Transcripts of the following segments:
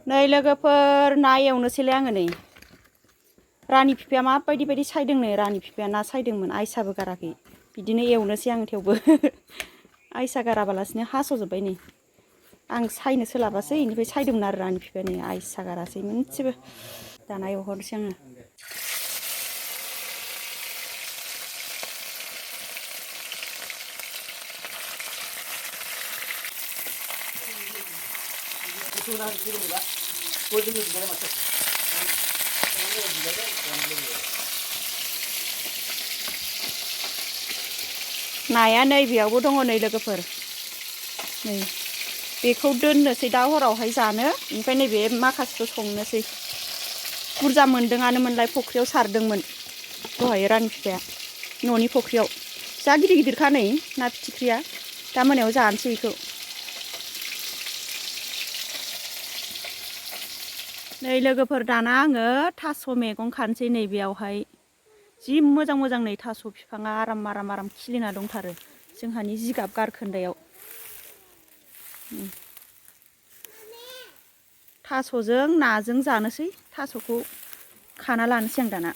नै लोगोफोर ना एवनोसैलाय आङो नै रानि फिफाया माबायदि सायदों नै रानि फिफाया ना सायदोंमोन आइसाबो गाराखै बिदिनो एवनोसै आं थेवबो आइसा गाराबालासिनो हास'जोब्बाय नै आं सायनो सोलाबासै इनिफ्राय सायदोंमोन आरो रानि फिफाया नै आइसा गारासै मोनसेबो दाना एवहरनोसै आङो नाया नैबेयावबो दङ नै लोगोफोर नै बेखौ दोननोसै दा हरावहाय जानो ओमफ्राय नैबे माखासेखौ संनोसै बुरजा मोनदोंआनोमोनलाय फख्रियाव सारदोंमोन दहाय रानि फिफाया न'नि फख्रियाव जा गिदिर गिदिरखा नै ना फिथिख्रिया दा मोनायाव जानोसै बेखौ नै लोगोफोर दाना आङो थास' मैगं खानोसै नै बेयावहाय जि मोजां मोजां नै थास' बिफाङा आराम खिलिना दंथारो जोंहानि जिगाब गारखोन्दायाव थास'जों नाजों जानोसै थास'खौ खाना लानोसै आं दाना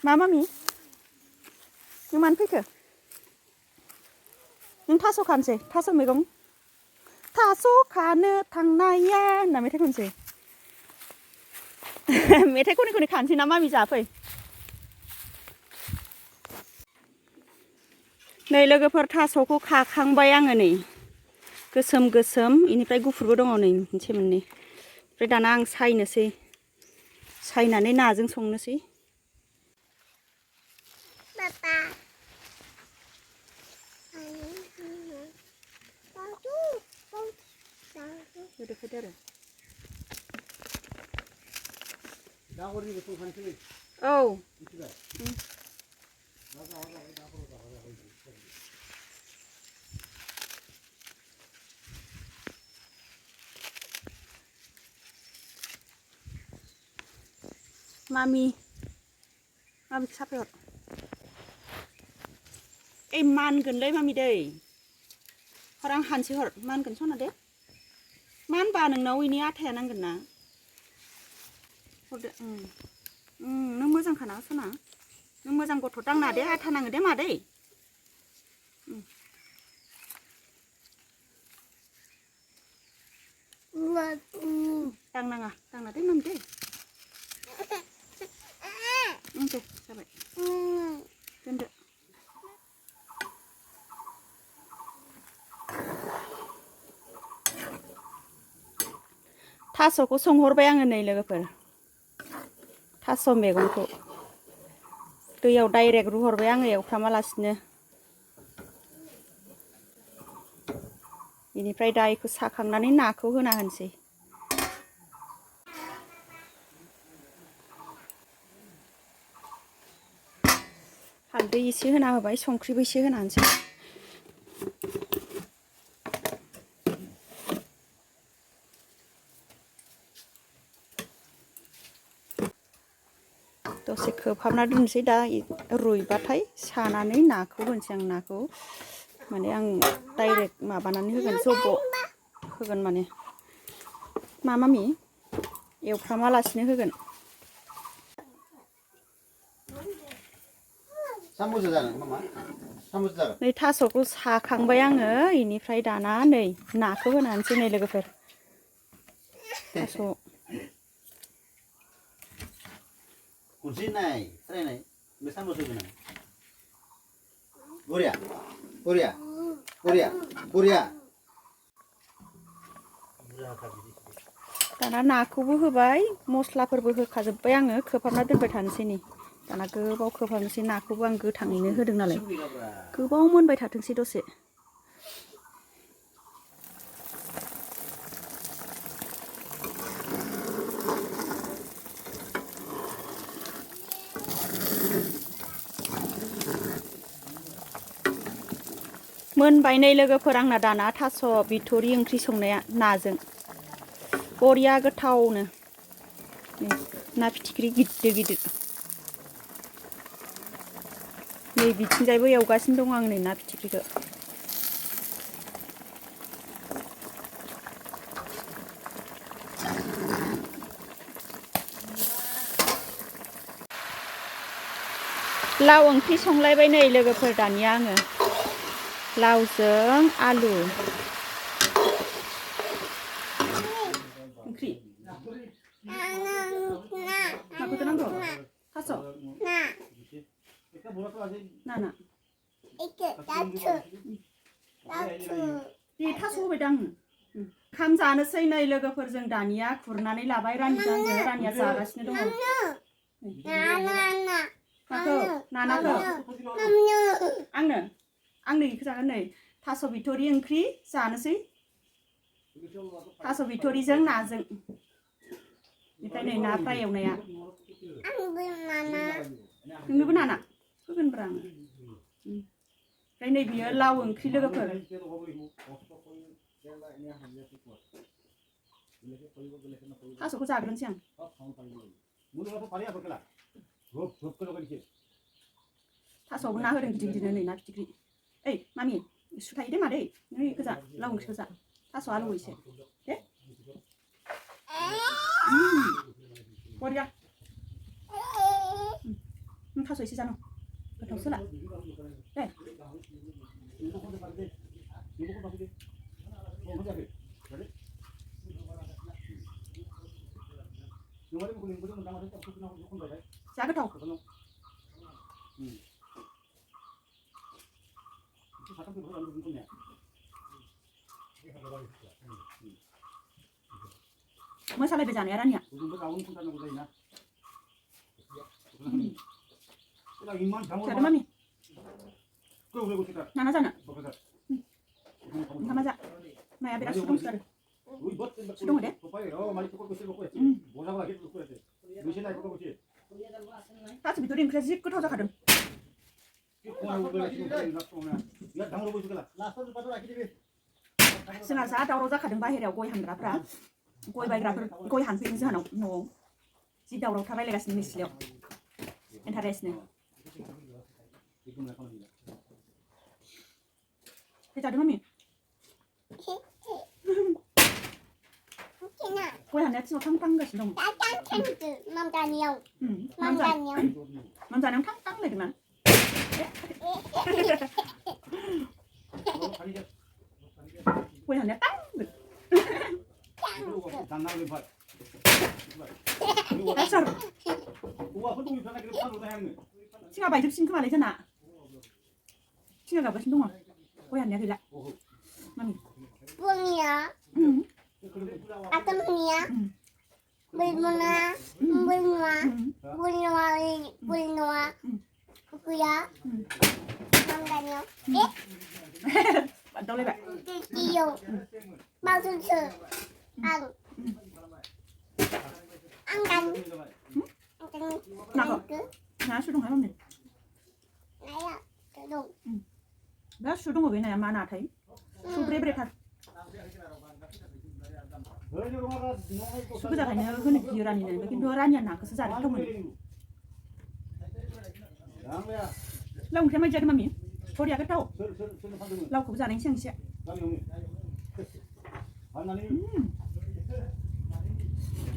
मा मामि नों मानो फैखो नों थास' खानोसै थास' मैगं थास' खानो थांनाया होनना मेथाइ खनसै मेथाइ खनै खनै खानसै ना मामि जाफै नै लोगोफोर थास'खौ खाखांबाय आङो नै गोसोम गोसोम इनिफ्राय गुफुरबो दङ नै मोनसे मोननै ओमफ्राय दाना आं सायनोसै सायनानै नाजों संनोसै औ मामि साफाय हर ओइ मानगोनलै मामि दै हर आं हानसै हर मानगोन सना दे मानबा नोंनाव इनि आथाया नांगोन ना हरदो नों मोजांखाना सना नों मोजां गथ' दांना दे आथा नाङो दे मादै दांनाङा दांना दे मामि दे दे जाबाय दोनदो थास'खौ संहरबाय आङो नै लोगोफोर थास' मैगंखौ दैयाव डाइरेक्ट रुहरबाय आङो एवफ्रामालासिनो बेनिफ्राय दा बेखौ साखांनानै नाखौ होना होनोसै हालदै एसे होना होबाय संख्रिबो एसे होना होनोसै दसे खोबहाबना दोननोसै दा रुइबाथाय सानानै नाखौ होनोसै आं नाखौ माने आं डाइरेक्ट माबानानै होगोन जब्ब' होगोन माने मा मामि एवफ्रामालासिनो होगोन नै थास'खौ साखांबाय आङो इनिफ्राय दाना नै नाखौ होना होनोसै नै लोगोफोर थास' दाना नाखौबो होबाय मस्लाफोरबो होखाजोब्बाय आङो खोबहाबना दोनबाय थानोसै नै दाना गोबाव खोबहाबनोसै नाखौबो आं गोथाङैनो होदों नालाय गोबाव मोनबाय थाथोंसै दसे मोनबाय नै लोगोफोर आंना दाना थास' बिथ'रि ओंख्रि संनाया नाजों बरिया गोथावनो ना फिथिख्रि गिदिर गिदिर नै बिथिंजायबो एवगासिनो दं आं नै ना फिथिख्रिखौ लाव ओंख्रि संलायबाय नै लोगोफोर दानिया आङो लावजों आलु ओंख्रि माखौथो नांगौ थास' ना दे थास' होबाय दां ओंखाम जानोसै नै लोगोफोरजों दानिया खुरनानै लाबाय रानिजों आंजों रानिया जागासिनो दङ माखौ नानाखौ आंनो इखौ जागोन नै थास' बिथ'रि ओंख्रि जानोसै थास' बिथ'रिजों नाजों ओमफ्राय नै ना फ्राय एवनाया नोंनोबो नाना होगोनब्रा आङो ओमफ्राय नै बियो लाव ओंख्रि लोगोफोर थास'खौ जाग्रोनोसै आं थास'आवबो ना होदों गिदिर गिदिरनो नै ना फिथिख्रि ओइ मामि सु थायो दे मादै नों इखौ जा लाव ओंख्रिखौ जा थास' आलु एसे दे बरिया नों थास' एसे जानो गोथावसो ला दे जा गोथाव मोसालायबाय जानाया रानिया जादो मामि नाना जानो ओंखामा जा माया बिराद सुदुं सुथारो सुदुं दे थास' बिथ'रि ओंख्रिया जि गोथाव जाखादों जोंहा जा दावराव जाखादों बाहेरायाव गय हानग्राफ्रा गय बायग्राफोर गय हानफैदों जोंहानाव न'आव जि दावरावथार रायलायगासिनो नै सिथ्लायाव इन्टारेस्टनो जादों मामि गय हाननाया थिङाव थां थां होगासिनो दं मामजानायाव थां थां होनलायदों ना गय हाननाया थां थिङा बायजोबसिन खोमालै जोंना थिङा गाबगासिनो दङ गय हाननाया गैला mummy बुंनिया आतमनिया बुलमुना बुलमुआ बुलनुआ kuya mamganyo bạn tao lên bạn iyo bao giờ sợ ăn canh nào ná suy đông hả không nhỉ này à suy đông đó suy đông ở bên này mà nào thấy suy bể bể thật suy giờ thành hơn được nhiều này cái đồ ra nhà nào cứ giờ không mình lâu thế mày chơi cái mà miếng thôi đi cái tàu lâu cũng giờ đánh xem xe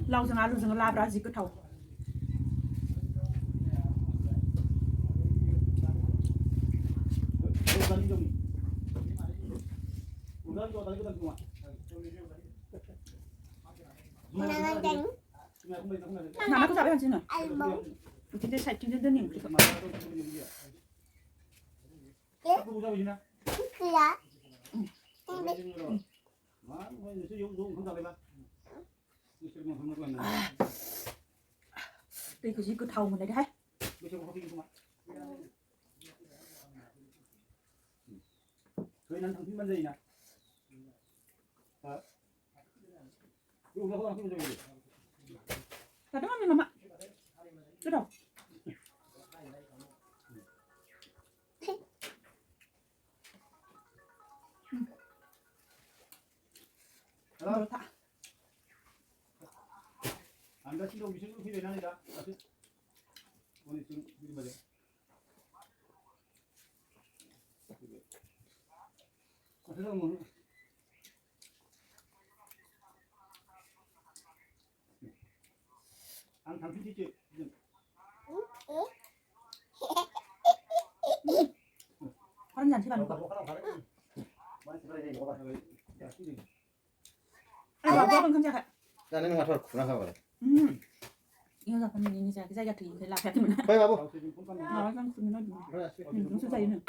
lâu dừng la ra gì cái tàu nó có dạo bên trên rồi chính đây sạch chính đây đơn điểm đây có gì cứ thầu mình đấy đấy Tadi mami mama, sudah. Halo. Anda sih dong bisa lu video nanti dah. Masih. Mau itu di mana? Masih dong mau. Ang thằng thích chứ. 반거. Ai 아, 밥은 감자. Jangan ngatur kurang apa boleh. 이거 잡으면 이제 그 자기가 되게 그 라페 때문에. Baik babu. 아, 상 쓰면 무슨 사이는.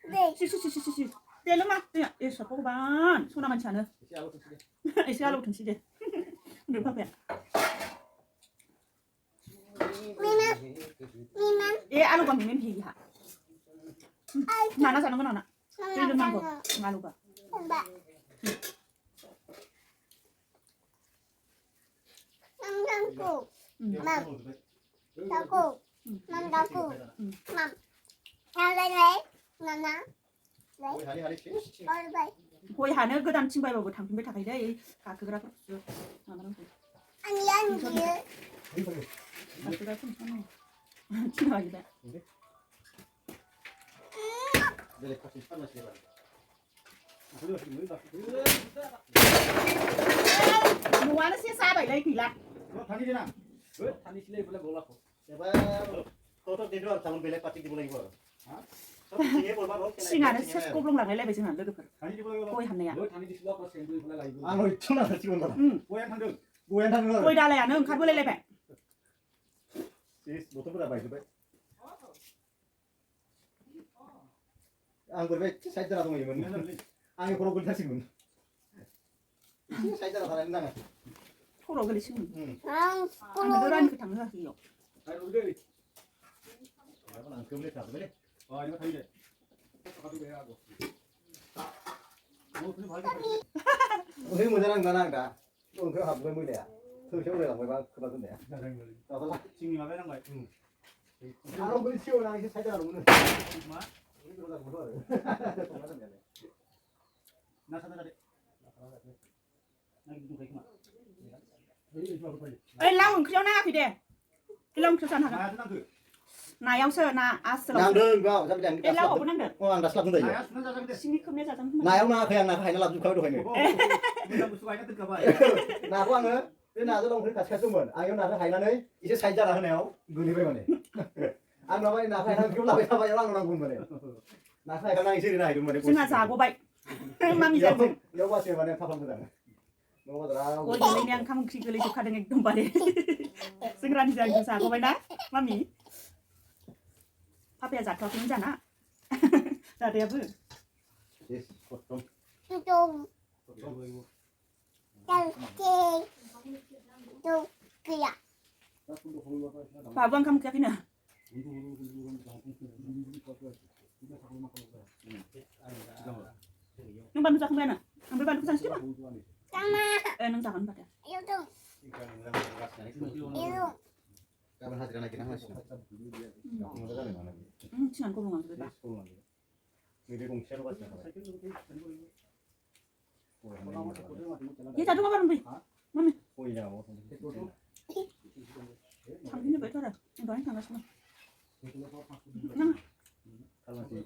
네. 시시시시시. 때려마. 야, 이 서포반. 소나 많지 않아. 이 시알로 등시지. 늘 밥이야. 미만. 예, 알로가 미면 비기하. 나나 사는 건 하나. 이름 한 거. 알로가. 엄마. 남자고. 나고. 남자고. 맘. 나래래. 나나. Hari hari sih. 얼바이. 거의 하늘 그 다음 친구야 뭐 당근배 다 가야 돼. 아, 그거라 그랬어. 아, 나는 그. 아니 아니. 아, 그거라 좀 참아. 친구이다. Jadi kasih panas ya. 뭐 하는 세사 봐 이래 귀라. Tadi dia nak. Tadi sini boleh bola kok. Coba toto tidur calon belek pasti dimulai gua. Hah? 싱아는 세 꼬블롱랑 헬레 베진 안 되거든. Tadi di bola 거의 한네야. tadi di sebelah pas yang dulu bola lagi. Anu itu nah cium dah. Goyang handuk. Goyang dah dulu. 거의 달래야는 가볼래 레베. Sis, botol berapa itu, Pak? Anggur baik, saya tidak tahu gimana. Anggur kurang gula sih, Bun. Saya tidak tahu nang. 토로 그리 시면. 아, 아, 너랑 그 당사 기요. Ayo udah. Apa nang kembali tak boleh? Oh, ini tadi deh. Satu deh aku. Mau sini balik. Mungkin mau jalan mana dah? Mungkin kau habis mulai ya. Tuh siapa yang mau bang kebatun ya? Tahu lah. Sini mana nang baik. Kalau beli siapa nang itu saya tidak tahu. Cuma Ini kalau tak boleh. nasa tadi. Lagi duduk kayak mana? Ini cuma apa? 에이 라운 그려나 비데. 일랑 그산 하가. Nah, tenang tuh. 나 양서 나 아스라. Nang deng kau, sampai jangan 에이 라고 kita. 보는데. Oh, anda selap tu Nah, ya. ya, sudah saja deh. 신이 컵내 자장. Nah, yang nak yang nak hai nak kau tu hai ni. Oh, kita musuhnya tuh kabar. Nah, aku angin. Dia nak tu long tu kasih kasih pun. Angin nak hai nak ni. Isi saya jalan ni aku. Guni berapa ni? Angin apa ni nak hai nak kau lah berapa orang orang pun mana. Nak hai kan isi ni nak hidup mana. 승아 자고 바이. 마미 자고. Yo masih mana kapal tu dah. Nomor berapa? 거기 그냥 가면 그 그리 좀 가는 좀 바래. 승라니 자고 자고 바이 나. 마미. 파피야 자고 괜찮아. 나 대부. Yes, potong. 좀. 이렇게. 좀 그야. 바보한 가면 그냥. nung ban sa kumena. Ang ban ko sa sila. 까마. Nung sa kan pada. 요즘. 이거. Kapan hadiran lagi nama sih? Mau dah mana? 친한 거 보면 그래. Ini kong share buat siapa? 얘 자주 가면 돼. 마미. Oh iya, mau. 당신이 왜 저래? 너 아니 당가시나? Kalau masih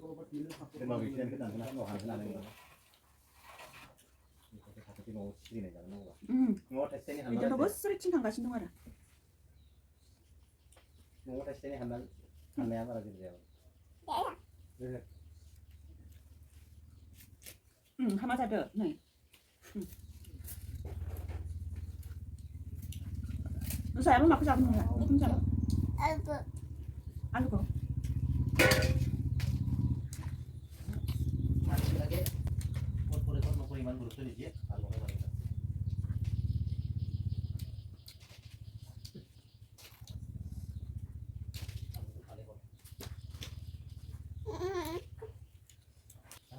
lima weekend kita nak mau hari nanti. Kita mau sini nih jangan mau. Mau tes ini 이제 너 스트레칭 당가신 동안아. Mau tes ini handal. Handal apa lagi dia? 하마 자드. 네. 너 사람 맞고 잡는 거야. 무슨 잡아? 아이고. 안 그거. Lagi. Mau puriman buruk tu dia. Kalau mau lagi.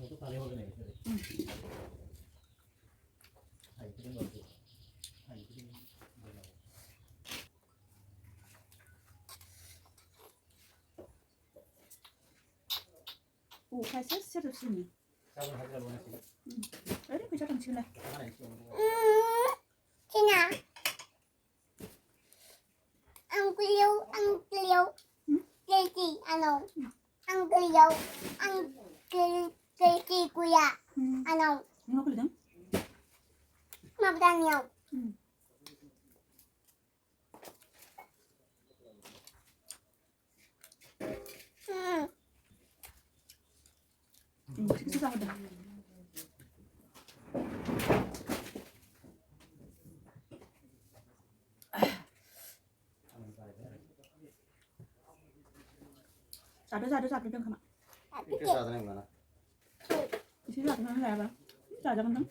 Itu kali hoga nih. Ayo kita ngobrol. Ayo kita ngobrol. 오, 갈색 스트레스 쓰니. Kapan hadiran mana sih? 어디 그 자당 칠래. Mana itu? 지나. 안 끌려. 안 끌려. 끌지 않아. 안 끌려. 안 끌지고야. 않아. 이거 그러든. 마부다니요. ओंख्रिखौसो जाहोदों जादो खोमा Itu saatnya yang mana? एसे जादों लायाबा जाजागोन दां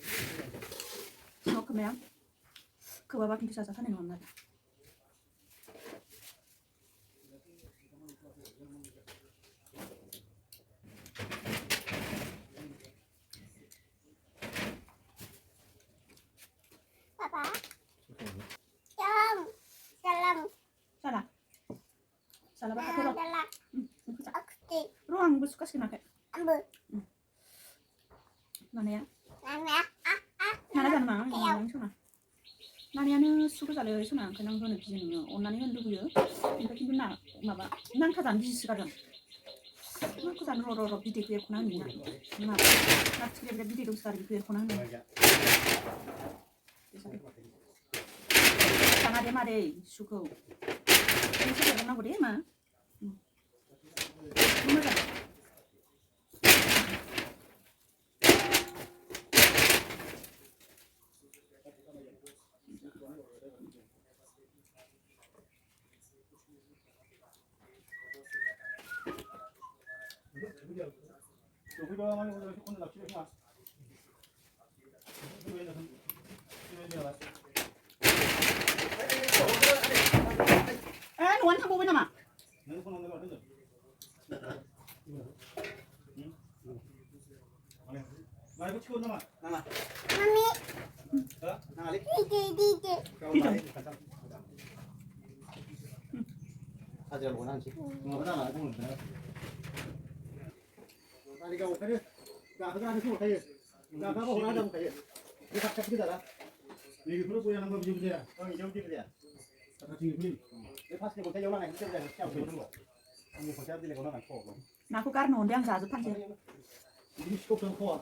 सिङाव खोमाया खोबाबा खिन्थु जाजाथारनाय नङामोन आरो Papa. Chom. Salam. salah salah apa aku Salah. Oke. ruang gue suka sih pakai Ambil. mana ya Nana. Nana kan mah yang sana Naniयानो सुखु जालाय सना ओंखायनो आं होनो गियो नोङो अननानै होनो लुबैयो ओमफ्राय खिन्थु माबा नांखाजानो बिजिसो गारदों नांखाजानो र' बिदैखौ एरख'ना होनो ना नाथिग्रेबग्रेब बिदै दंसो गारो बेखौ एरख'ना होनो थाङा दे मादै सुखौ एसे एरनांगौ दे मा मोजां न'आनो थांबावबाय नामा Mami. Dije. Aja lo nanti. Mau mana aku mau. Tadi kau tadi enggak ada semua kayak. Enggak apa orang ada kayak. Dia tak kita dah. Ini perlu punya nama biji dia. Oh, jauh dia. Kata tinggi beli. Dia pasti kau tanya orang lain, dia dah siap dulu. Kamu kau siap dia kau nak kau. 나고 까르는 온데 양 자주 판지 Ini cukup dah kau.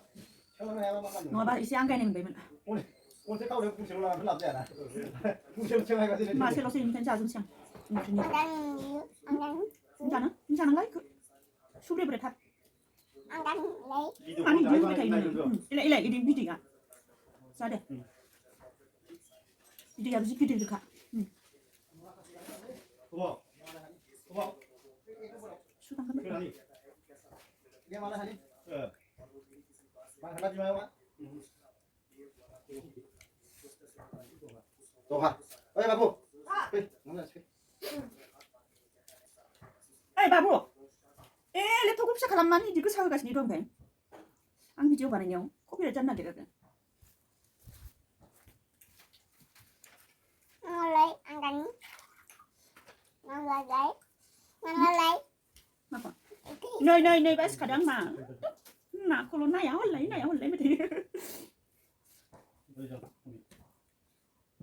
Kalau nak makan. 너봐 이제 안 가는 거면 오늘 kau dah pusing ulang belum dia dah. Pusing cengah kasih. 마실로서 임fen 자주 참 무슨 Anggang. 괜찮은 거야 그 수브레 브레 탑 Anggang lấy. 아니 이거 다 있는 일래 이게 비디가 사대 비디가 무슨 비디를 가 Coba. 수당 금액 Kali. Dia mana hari? Bang hendak jual apa? Tuh ha. Oi babu. Mana sih? 에이 바보 랩톱 굽사 갈람만이 니그 사고 가시니 이런 뱅 안 비디오 바는요 코피를 짠나 되거든 Lấy anggang. Lấy. Lấy. 맞아 nơi bác cả đang mà cô luôn này áo lấy mà thì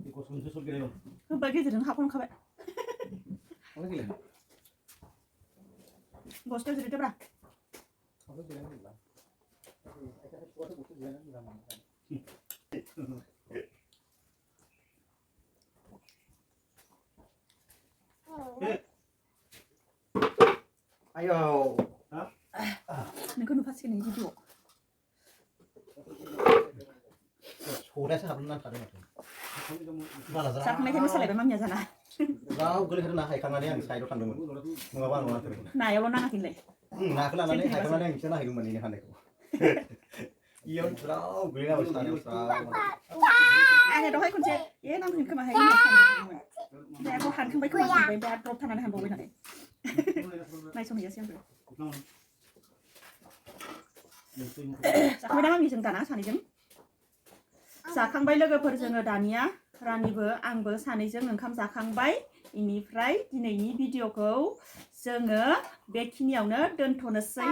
Ikut susun kira. bagi 들은 학원 가봐 Mana gila? 고스터 들을 때 봐라 Apa gila ni bang? Saya kuat tu gila ni bang. Ayo. 내가 누가 쓰는 비디오 Sudah saya belum nampak ada. Mana zara? 자 그럼 살래 맘냐잖아 Rau gila kerana hai karena dia yang saya itu kandung. Mengapa mengapa? 나 열로 나가길래 Nah kerana dia hai karena dia yang sana hai rumah ini handek. Iya rau gila harus tanya rau. 아니 너 하이콘 얘 남편 그만 해 내가 뭐 한큰 바이 그만 해 내가 드롭 타는 한 보고 있네 나이 손이 여시한 거 자, 그다음에 미정다나 사내정. जाखांबाय लोगोफोर जोङो दानिया रानिबो आंबो सानैजों ओंखाम जाखांबाय इनिफ्राय दिनैनि भिडिअखौ जोङो बेखिनियावनो दोनथ'नोसै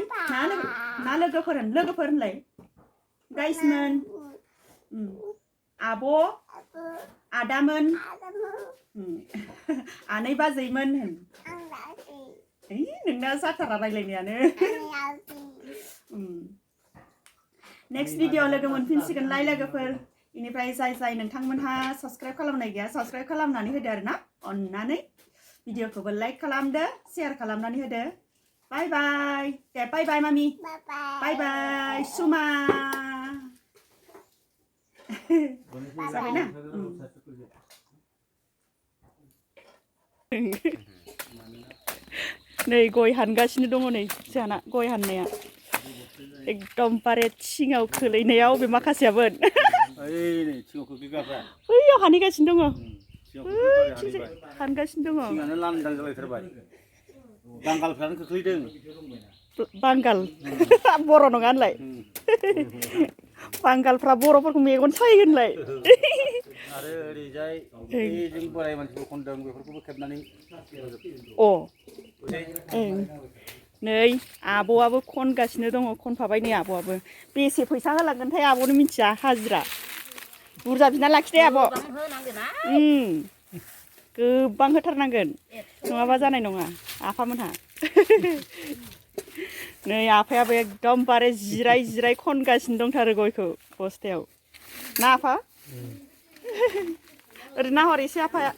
ना लोगोफोर होनलाय गाइसमोन आब' आदामोन आनै बाजैमोन होन नोंना जाथारा रायलायनायानो नेक्स्ट भिडिअ लोगो मोनफिनसिगोनलाय लोगोफोर इनिफ्राय जाय नोंथांमोनहा साबस्क्राइब खालामनाय गैया साबस्क्राइब खालामनानै होदो आरोना अननानै भिडिअखौबो लाइक खालामदो शेयार खालामनानै होदो Bye bye. Dad, bye bye, Mami. Bye bye. Bye bye. Suma. Sabi na. नै गय हानगासिनो दङ नै जोंहाना गय हाननाया एकदमबारे थिङाव खोलैनायाव बे माखासेयाबो ओइ नै थिङाव खोख्लैग्राफ्रा बैयाव हानहैगासिनो दङ थिङाव खोख्लैग्राफ्रा हानगासिनो दङ थिङानो लांदां जालायथारबाय बांगालफ्रानो खोख्लैदों बांगाल बर' नङा होनलाय बांगालफ्रा बर'फोरखौ मेगन सायोहोनलाय आरो ओरैजाय जों बोराय मानसिबो खनदों बेफोरखौबो खेबनानै अ नै आब'आबो खनगासिनो दङ खनफाबाय नै आब'आबो बेसे फैसा होलांगोनथाय आब'नो मिथिया हाजिरा बुरजा बिना लाखिदे आब' गोबां होथारनांगोन नङाबा जानाय नङा आफामोनहा नै आफायाबो एकदमबारे जिराय जिराय खनगासिनो दंथारो गयखौ बस्थायाव ना आफा ओरै नाहर एसे आफाया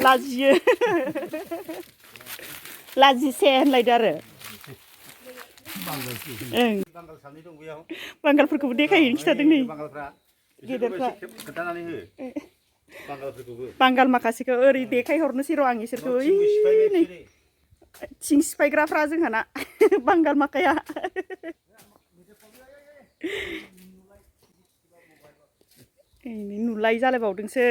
लाजियो लाजिसे होनलायदो आरो बांगाल सानै दं बेयाव बांगालफोरखौबो देखायहैनो खिथादों नै बांगालफ्रा गेदेरफ्रा खोन्थानानै हो बांगालफोरखौबो बांगाल माखासेखौ ओरै देखायहरनोसै र' आं इसोरखौ थिं सिफायग्राफ्रा जोंहाना बांगाल माखाया नुलाय जालायबावदोंसो